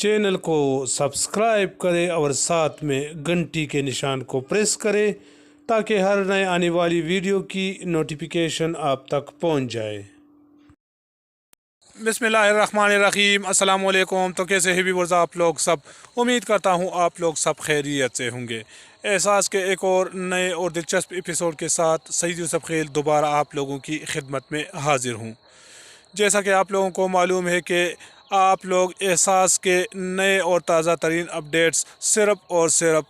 Channel को subscribe करें और साथ में घंटी के निशान को प्रेस करें ताकि हर नए आने वाली वीडियो की नोटिफिकेशन आप तक पहुंच जाए। बिस्मिल्लाहिर्रहमानिर्रहीम, अस्सलाम वालेकुम। तो कैसे हैं व्यूअर्स आप लोग सब? उम्मीद करता हूं आप लोग सब खैरियत से होंगे। एहसास के एक और नए और दिलचस्प एपिसोड के साथ सईद यूसुफ खेल दोबारा आप लोगों की खिदमत में हाजिर हूं। जैसा कि आप लोगों को मालूम है कि आप लोग एहसास के नए और ताज़ा तरीन अपडेट्स सिर्फ़ और सिर्फ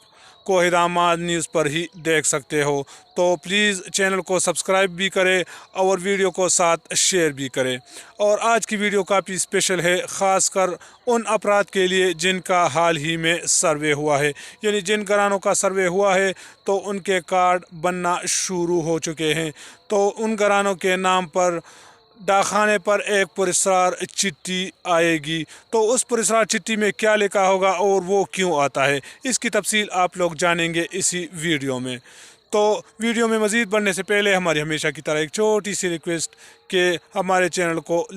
कोहिदामाद न्यूज़ पर ही देख सकते हो। तो प्लीज़ चैनल को सब्सक्राइब भी करें और वीडियो को साथ शेयर भी करें। और आज की वीडियो काफ़ी स्पेशल है, ख़ासकर उन अफराद के लिए जिनका हाल ही में सर्वे हुआ है, यानी जिन घरानों का सर्वे हुआ है तो उनके कार्ड बनना शुरू हो चुके हैं। तो उन घरानों के नाम पर डाकखाने पर एक पुरस्कार चिट्ठी आएगी। तो उस पुरस्कार चिट्ठी में क्या लिखा होगा और वो क्यों आता है, इसकी तफसील आप लोग जानेंगे इसी वीडियो में। तो वीडियो में मज़ीद बढ़ने से पहले हमारी हमेशा की तरह एक छोटी सी रिक्वेस्ट कि हमारे चैनल को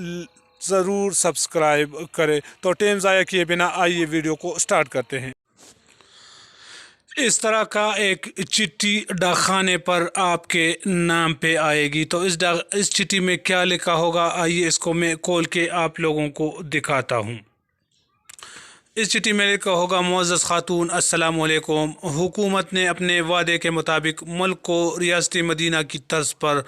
ज़रूर सब्सक्राइब करें। तो टाइम ज़ाया किए बिना आइए वीडियो को स्टार्ट करते हैं। इस तरह का एक चिट्ठी डाकखाने पर आपके नाम पे आएगी। तो इस चिट्ठी में क्या लिखा होगा, आइए इसको मैं खोल के आप लोगों को दिखाता हूँ। इस चिट्ठी में लिखा होगा, मुअज़्ज़ज़ खातून अस्सलाम वालेकुम। हुकूमत ने अपने वादे के मुताबिक मुल्क को रियासती मदीना की तर्ज पर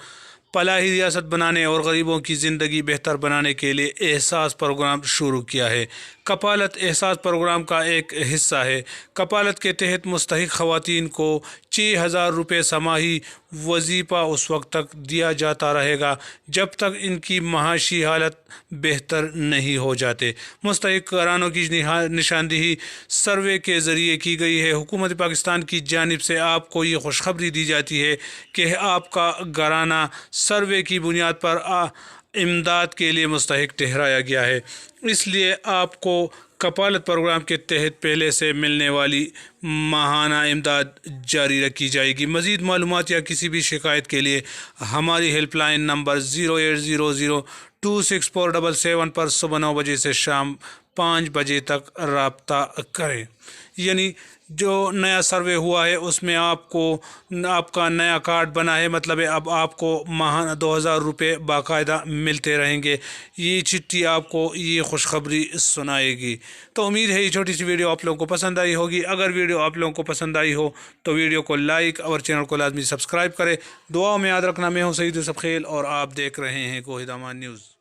फलाही रियासत बनाने और गरीबों की ज़िंदगी बेहतर बनाने के लिए एहसास प्रोग्राम शुरू किया है। कपालत एहसास प्रोग्राम का एक हिस्सा है। कपालत के तहत मुस्तहिक ख़वातीन को 6,000 रुपये समाही वजीफ़ा उस वक्त तक दिया जाता रहेगा जब तक इनकी माशी हालत बेहतर नहीं हो जाते। मुस्तहिक घरानों की निशानदेही सर्वे के ज़रिए की गई है। हुकूमत पाकिस्तान की जानिब से आपको ये खुशखबरी दी जाती है कि आपका घराना सर्वे की बुनियाद पर इमदाद के लिए मुस्तहिक ठहराया गया है, इसलिए आपको कपालत प्रोग्राम के तहत पहले से मिलने वाली माहाना इमदाद जारी रखी जाएगी। मज़ीद मालूमात या किसी भी शिकायत के लिए हमारी हेल्पलाइन नंबर 0800-26477 पर सुबह 9 बजे से शाम 5 बजे तक रब्ता करें। यानी जो नया सर्वे हुआ है उसमें आपको आपका नया कार्ड बना है, मतलब है अब आपको माहाना 2,000 रुपये बाकायदा मिलते रहेंगे। ये चिट्ठी आपको ये खुशखबरी सुनाएगी। तो उम्मीद है ये छोटी सी वीडियो आप लोगों को पसंद आई होगी। अगर वीडियो आप लोगों को पसंद आई हो तो वीडियो को लाइक और चैनल को लाजमी सब्सक्राइब करें। दुआओं में याद रखना, मैं हूँ सईद यूसुफ खेल और आप देख रहे हैं कोहिदामाद न्यूज़।